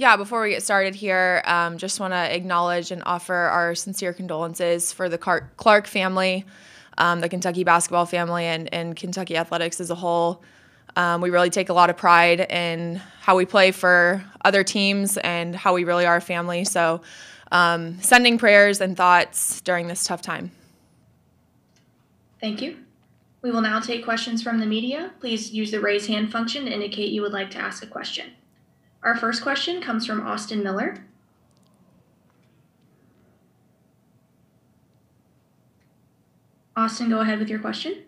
Yeah, before we get started here, just want to acknowledge and offer our sincere condolences for the Clark family, the Kentucky basketball family, and Kentucky athletics as a whole. We really take a lot of pride in how we play for other teams and how we really are a family. So sending prayers and thoughts during this tough time. Thank you. We will now take questions from the media. Please use the raise hand function to indicate you would like to ask a question. Our first question comes from Austin Miller. Austin, go ahead with your question.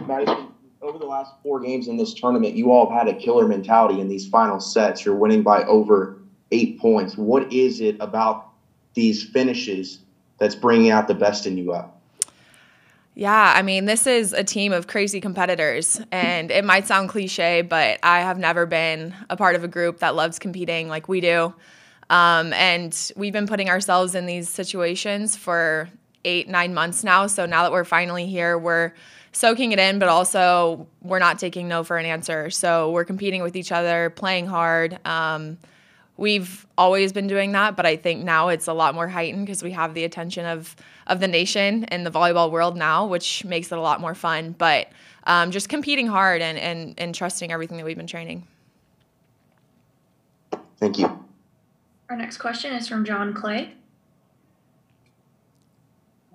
Madison, over the last 4 games in this tournament, you all have had a killer mentality in these final sets. You're winning by over 8 points. What is it about these finishes that's bringing out the best in you? Yeah, I mean, this is a team of crazy competitors, and it might sound cliche, but I have never been a part of a group that loves competing like we do. And we've been putting ourselves in these situations for 8-9 months now. So now that we're finally here, we're soaking it in, but also we're not taking no for an answer. So we're competing with each other, playing hard. We've always been doing that, but I think now it's a lot more heightened because we have the attention of the nation and the volleyball world now, which makes it a lot more fun. But just competing hard and trusting everything that we've been training. Thank you. Our next question is from John Clay.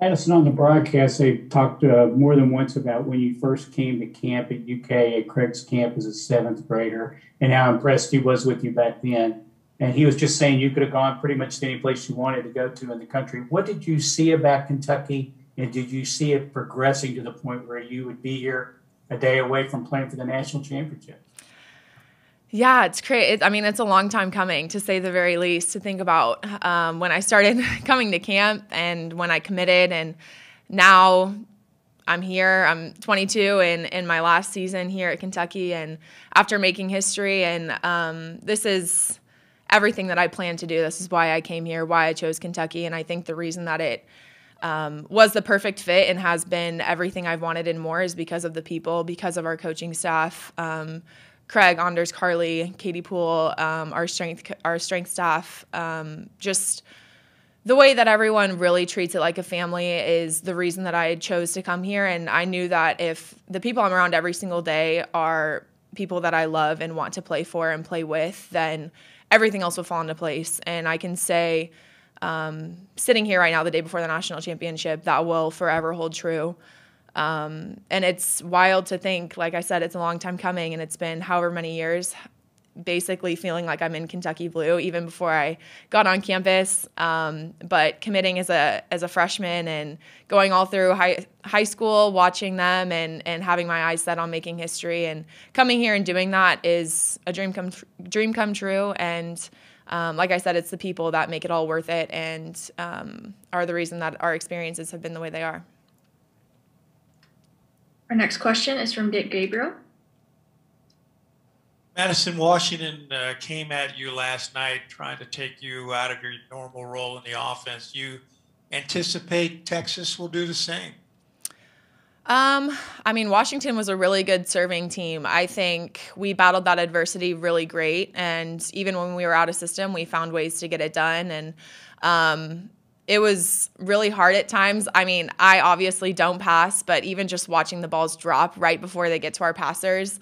Madison, on the broadcast, they talked more than once about when you first came to camp at UK at Craig's camp as a 7th grader and how impressed he was with you back then. And he was just saying you could have gone pretty much to any place you wanted to go to in the country. What did you see about Kentucky, and did you see it progressing to the point where you would be here a day away from playing for the national championship? Yeah, it's crazy. I mean, it's a long time coming, to say the very least, to think about when I started coming to camp and when I committed, and now I'm here. I'm 22 and in my last season here at Kentucky, and after making history, and this is everything that I planned to do. This is why I came here, why I chose Kentucky, and I think the reason that it was the perfect fit and has been everything I've wanted and more is because of the people, because of our coaching staff, Craig, Anders, Carly, Katie Poole, our strength staff. Just the way that everyone really treats it like a family is the reason that I chose to come here, and I knew that if the people I'm around every single day are people that I love and want to play for and play with, then everything else will fall into place. And I can say, sitting here right now, the day before the national championship, that will forever hold true. And it's wild to think, like I said, it's a long time coming, and it's been however many years, basically feeling like I'm in Kentucky blue even before I got on campus. But committing as a freshman and going all through high school, watching them and having my eyes set on making history and coming here and doing that is a dream come true. And like I said, it's the people that make it all worth it and are the reason that our experiences have been the way they are. Our next question is from Dick Gabriel. Madison, Washington came at you last night trying to take you out of your normal role in the offense. You anticipate Texas will do the same? I mean, Washington was a really good serving team. I think we battled that adversity really great, and even when we were out of system, we found ways to get it done, and it was really hard at times. I mean, I obviously don't pass, but even just watching the balls drop right before they get to our passers,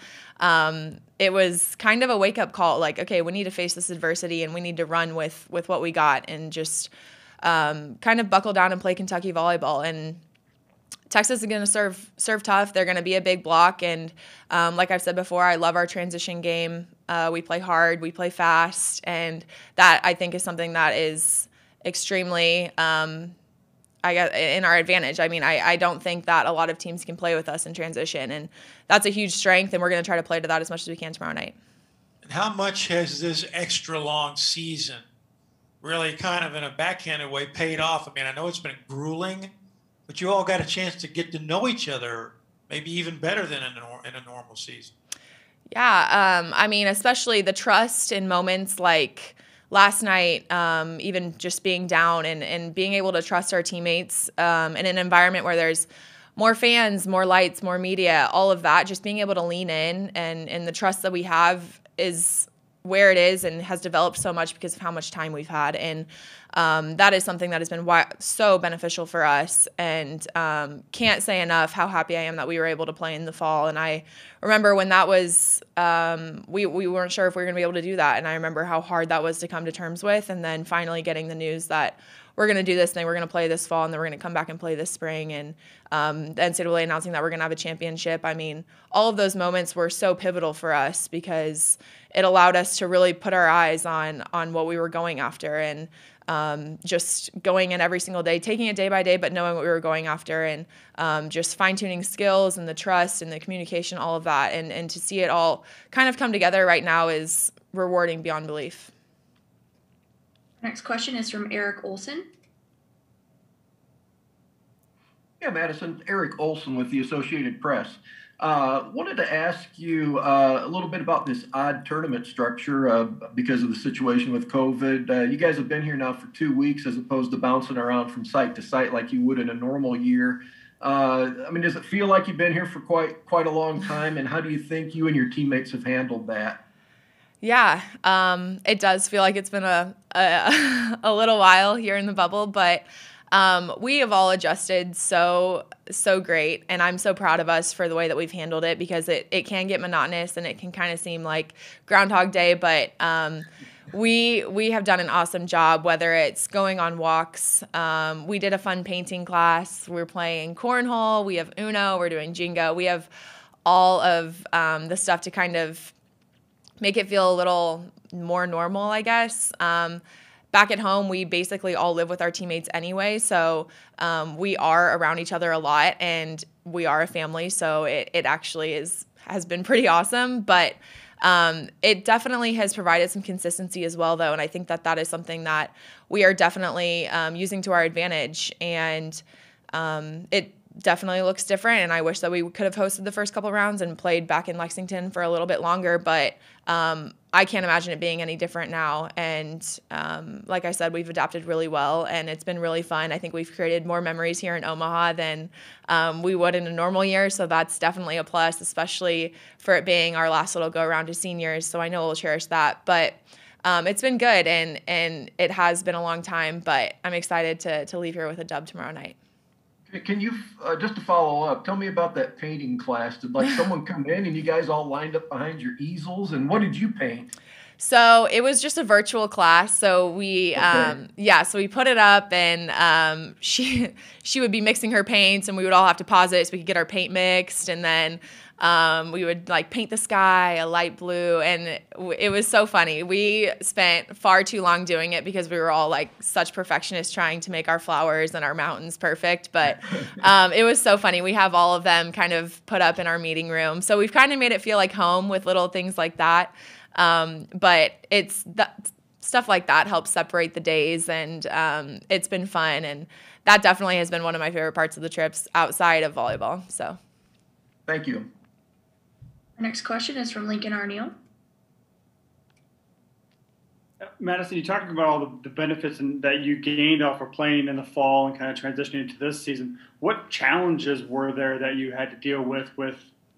it was kind of a wake-up call, like, okay, we need to face this adversity and we need to run with what we got and just kind of buckle down and play Kentucky volleyball. And Texas is going to serve tough. They're going to be a big block, and like I've said before, I love our transition game. We play hard, we play fast, and that, I think, is something that is extremely in our advantage. I mean, I don't think that a lot of teams can play with us in transition, and that's a huge strength, and we're going to try to play to that as much as we can tomorrow night. And how much has this extra long season really kind of in a backhanded way paid off? I mean, I know it's been grueling, but you all got a chance to get to know each other maybe even better than in a normal season. Yeah, I mean, especially the trust in moments like last night, even just being down and being able to trust our teammates in an environment where there's more fans, more lights, more media, all of that, just being able to lean in and the trust that we have is where it is and has developed so much because of how much time we've had. And that is something that has been so beneficial for us, and can't say enough how happy I am that we were able to play in the fall. And I remember when that was, we weren't sure if we were going to be able to do that. And I remember how hard that was to come to terms with. And then finally getting the news that we're going to do this thing, we're going to play this fall, and then we're going to come back and play this spring. And the NCAA announcing that we're going to have a championship. I mean, all of those moments were so pivotal for us because it allowed us to really put our eyes on what we were going after, and just going in every single day, taking it day by day, but knowing what we were going after, and just fine-tuning skills and the trust and the communication, all of that. And to see it all kind of come together right now is rewarding beyond belief. Next question is from Eric Olson. Yeah, Madison, Eric Olson with the Associated Press. Wanted to ask you a little bit about this odd tournament structure because of the situation with COVID. You guys have been here now for 2 weeks as opposed to bouncing around from site to site like you would in a normal year. I mean, does it feel like you've been here for quite a long time? And how do you think you and your teammates have handled that? Yeah, it does feel like it's been a little while here in the bubble, but we have all adjusted so great, and I'm so proud of us for the way that we've handled it, because it can get monotonous and it can kind of seem like Groundhog Day, but we have done an awesome job, whether it's going on walks. We did a fun painting class. We're playing cornhole. We have Uno. We're doing Jenga. We have all of the stuff to kind of make it feel a little more normal, I guess. Back at home, we basically all live with our teammates anyway, so we are around each other a lot, and we are a family, so it actually has been pretty awesome. But it definitely has provided some consistency as well, though, and I think that is something that we are definitely using to our advantage, and it definitely looks different, and I wish that we could have hosted the first couple rounds and played back in Lexington for a little bit longer, but I can't imagine it being any different now. And like I said, we've adapted really well, and it's been really fun. I think we've created more memories here in Omaha than we would in a normal year, so that's definitely a plus, especially for it being our last little go-around to seniors, so I know we'll cherish that. But it's been good, and it has been a long time, but I'm excited to leave here with a dub tomorrow night. Can you, just to follow up, tell me about that painting class? Did someone come in and you guys all lined up behind your easels, and what did you paint? So it was just a virtual class. So we, so we put it up, and she would be mixing her paints, and we would all have to pause it so we could get our paint mixed, and then we would paint the sky a light blue, and it was so funny. We spent far too long doing it because we were all such perfectionists trying to make our flowers and our mountains perfect. But it was so funny. We have all of them kind of put up in our meeting room, so we've kind of made it feel like home with little things like that. But stuff like that helps separate the days, and it's been fun, and that definitely has been one of my favorite parts of the trips outside of volleyball. So, thank you. Our next question is from Lincoln Arneal. Madison, you talked about all the benefits that you gained off of playing in the fall and kind of transitioning into this season. What challenges were there that you had to deal with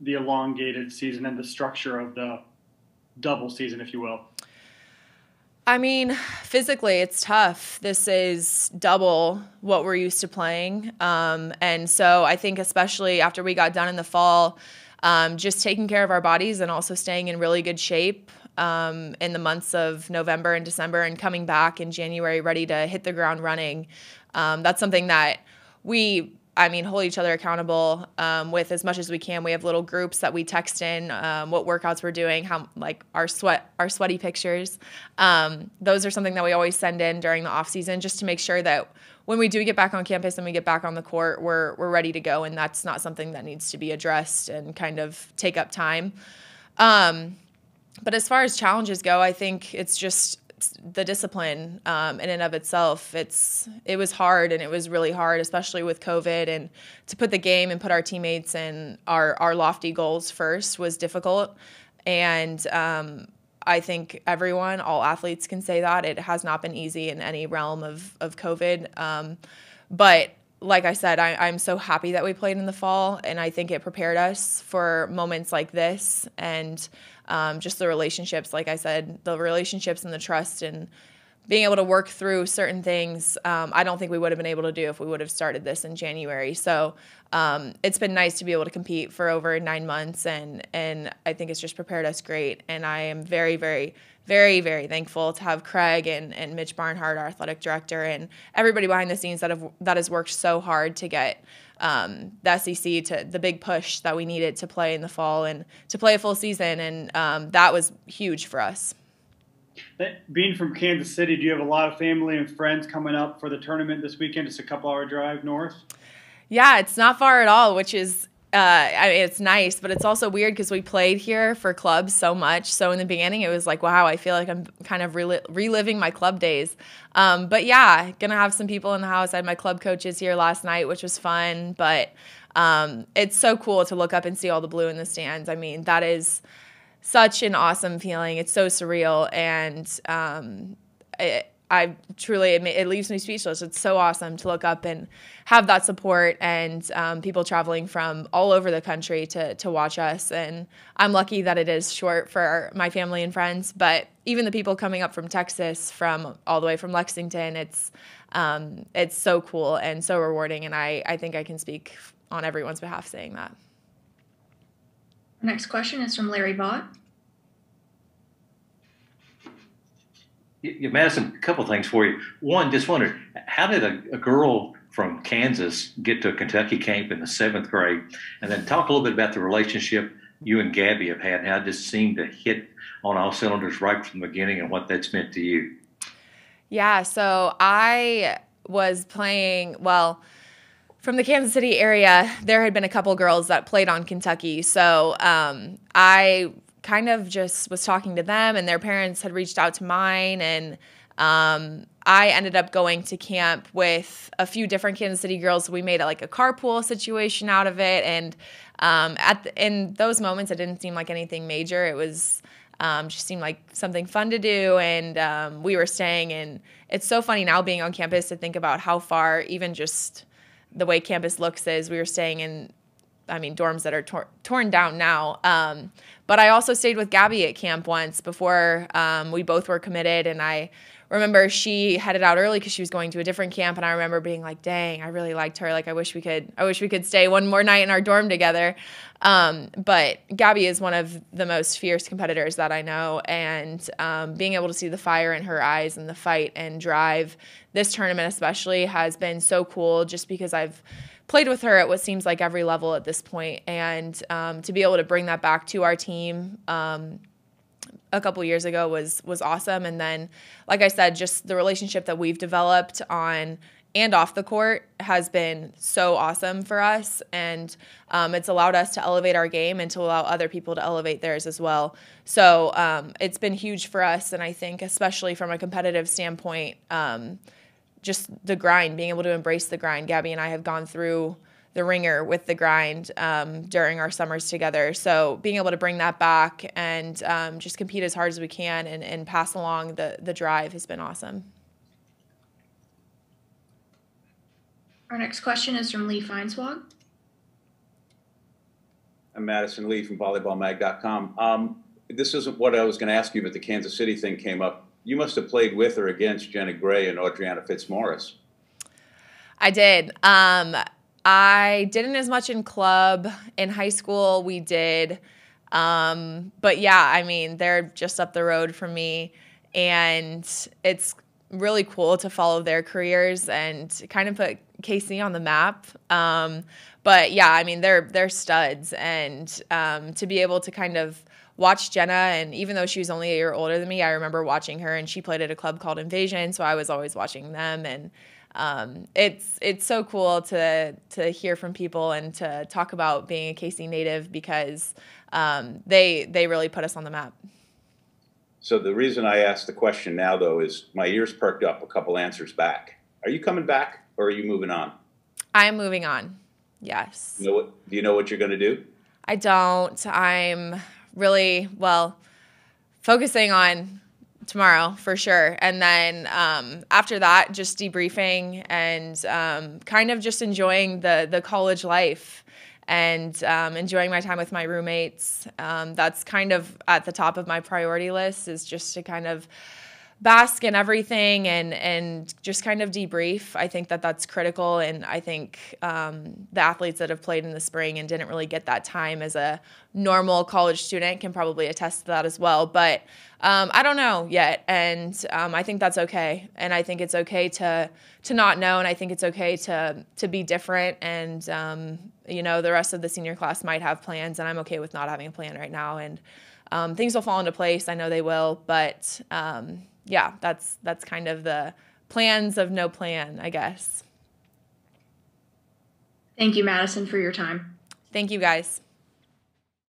the elongated season and the structure of the double season, if you will? I mean, physically, it's tough. This is double what we're used to playing. And so I think especially after we got done in the fall, just taking care of our bodies and also staying in really good shape in the months of November and December, and coming back in January ready to hit the ground running. That's something that we hold each other accountable with as much as we can. We have little groups that we text in what workouts we're doing, how our sweaty pictures. Those are something that we always send in during the off season, just to make sure that when we do get back on campus and we get back on the court, we're ready to go, and that's not something that needs to be addressed and kind of take up time. But as far as challenges go, I think it's just the discipline in and of itself. It was hard, and it was really hard, especially with COVID, and to put the game and put our teammates and our lofty goals first was difficult. And I think all athletes can say that it has not been easy in any realm of COVID. But like I said, I'm so happy that we played in the fall, and I think it prepared us for moments like this, and just the relationships, like I said, the relationships and the trust and being able to work through certain things, I don't think we would have been able to do if we would have started this in January. So it's been nice to be able to compete for over 9 months, and I think it's just prepared us great. And I am very, very, very, very thankful to have Craig and Mitch Barnhart, our athletic director, and everybody behind the scenes that has worked so hard to get the SEC to the big push that we needed to play in the fall and to play a full season. And that was huge for us. Being from Kansas City, do you have a lot of family and friends coming up for the tournament this weekend? Just a couple-hour drive north? Yeah, it's not far at all, which is it's nice, but it's also weird because we played here for clubs so much. So in the beginning, it was like, wow, I feel like I'm kind of reliving my club days. But yeah, going to have some people in the house. I had my club coaches here last night, which was fun. But it's so cool to look up and see all the blue in the stands. I mean, that is such an awesome feeling. It's so surreal, and it leaves me speechless. It's so awesome to look up and have that support, and people traveling from all over the country to watch us. And I'm lucky that it is short for my family and friends, but even the people coming up from Texas, from all the way from Lexington, it's so cool and so rewarding, and I think I can speak on everyone's behalf saying that. Next question is from Larry Bott. Yeah, Madison, a couple of things for you. One, just wondered, how did a girl from Kansas get to a Kentucky camp in the 7th grade? And then talk a little bit about the relationship you and Gabby have had and how it just seemed to hit on all cylinders right from the beginning and what that's meant to you. Yeah, so I was playing, well, from the Kansas City area, there had been a couple girls that played on Kentucky. So I kind of just was talking to them, and their parents had reached out to mine, and I ended up going to camp with a few different Kansas City girls. We made like a carpool situation out of it, and in those moments, it didn't seem like anything major. It was just seemed like something fun to do, and we were staying. And it's so funny now being on campus to think about how far even just the way campus looks is. We were staying in, dorms that are torn down now. But I also stayed with Gabby at camp once before we both were committed, and I remember she headed out early because she was going to a different camp, and I remember being like, dang, I really liked her. Like, I wish we could stay one more night in our dorm together. But Gabby is one of the most fierce competitors that I know, and being able to see the fire in her eyes and the fight and drive this tournament especially has been so cool, just because I've played with her at what seems like every level at this point, and to be able to bring that back to our team a couple years ago was awesome. And then, like I said, just the relationship that we've developed on and off the court has been so awesome for us, and it's allowed us to elevate our game and to allow other people to elevate theirs as well. So it's been huge for us, and I think especially from a competitive standpoint, just the grind, being able to embrace the grind. Gabby and I have gone through the ringer with the grind during our summers together. So being able to bring that back and just compete as hard as we can and pass along the drive has been awesome. Our next question is from Lee Feinswag. I'm Madison Lee from volleyballmag.com. This isn't what I was going to ask you, but the Kansas City thing came up. You must have played with or against Jenna Gray and Adriana Fitzmaurice. I did. I didn't as much in club. In high school, we did. But yeah, they're just up the road from me, and it's really cool to follow their careers and kind of put KC on the map. But yeah, they're studs, and to be able to kind of watch Jenna, and even though she was only a year older than me, I remember watching her, and she played at a club called Invasion, so I was always watching them. And it's so cool to hear from people and to talk about being a KC native, because they really put us on the map. So the reason I asked the question now, though, is my ears perked up a couple answers back. Are you coming back, or are you moving on? I am moving on, yes. Do you know what you're going to do? I don't. I'm really, focusing on tomorrow for sure. And then after that, just debriefing and kind of just enjoying the college life and enjoying my time with my roommates. That's kind of at the top of my priority list, is just to kind of bask in everything and just kind of debrief. I think that that's critical, and I think the athletes that have played in the spring and didn't really get that time as a normal college student can probably attest to that as well. But I don't know yet, and I think that's okay. And I think it's okay to not know, and I think it's okay to be different. And the rest of the senior class might have plans, and I'm okay with not having a plan right now. And things will fall into place. I know they will, but yeah, that's kind of the plans of no plan, I guess. Thank you, Madison, for your time. Thank you, guys.